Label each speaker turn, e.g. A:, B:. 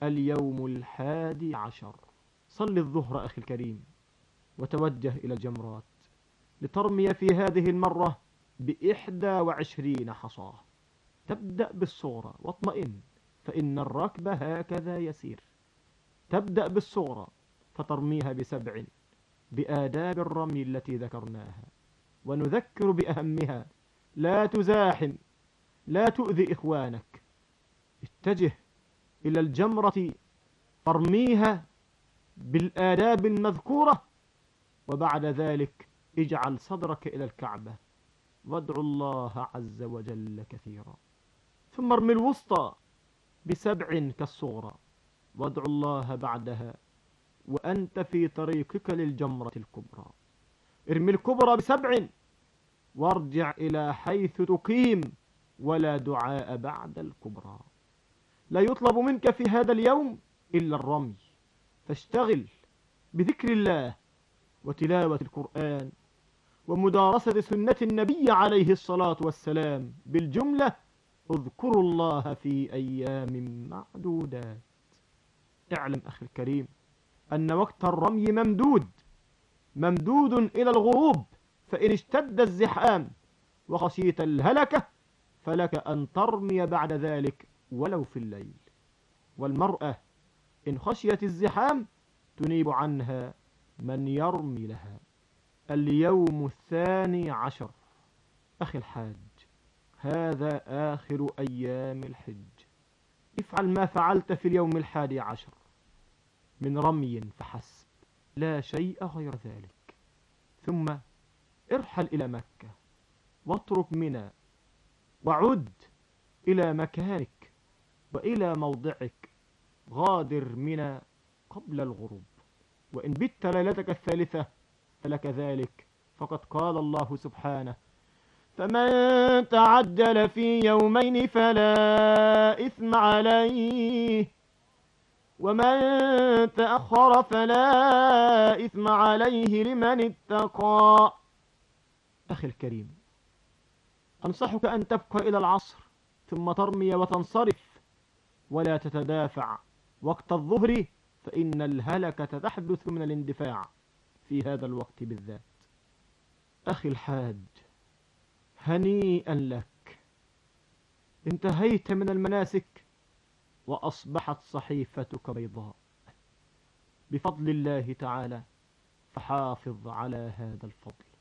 A: اليوم 11. صل الظهر أخي الكريم وتوجه إلى الجمرات لترمي في هذه المرة ب21 حصاة. تبدأ بالصغرى واطمئن، فإن الركب هكذا يسير. تبدأ بالصغرى فترميها ب7 بآداب الرمي التي ذكرناها، ونذكر بأهمها. لا تزاحم، لا تؤذي إخوانك، اتجه إلى الجمرة فارميها بالآداب المذكورة، وبعد ذلك اجعل صدرك إلى الكعبة وادعو الله عز وجل كثيرا، ثم ارمي الوسطى ب7 كالصغرى، وادعو الله بعدها وأنت في طريقك للجمرة الكبرى. ارمي الكبرى ب7 وارجع إلى حيث تقيم، ولا دعاء بعد الكبرى. لا يطلب منك في هذا اليوم إلا الرمي، فاشتغل بذكر الله وتلاوة القرآن ومدارسة سنة النبي عليه الصلاة والسلام. بالجملة اذكروا الله في أيام معدودات. اعلم أخي الكريم أن وقت الرمي ممدود إلى الغروب، فإن اشتد الزحام وخشيت الهلكة فلك أن ترمي بعد ذلك ولو في الليل. والمرأة إن خشيت الزحام تنيب عنها من يرمي لها. اليوم 12 أخي الحاج، هذا آخر أيام الحج. افعل ما فعلت في اليوم 11 من رمي فحسب، لا شيء غير ذلك. ثم ارحل إلى مكة واترك منى، وعد إلى مكانك وإلى موضعك. غادر منى قبل الغروب، وإن بت ليلتك الثالثة فلك ذلك، فقد قال الله سبحانه: فمن تعجل في يومين فلا إثم عليه، ومن تأخر فلا إثم عليه لمن اتقى. أخي الكريم، أنصحك أن تبقى إلى العصر ثم ترمي وتنصرف، ولا تتدافع وقت الظهر، فإن الهلكة تحدث من الاندفاع في هذا الوقت بالذات. أخي الحاج، هنيئا لك، انتهيت من المناسك وأصبحت صحيفتك بيضاء بفضل الله تعالى، فحافظ على هذا الفضل.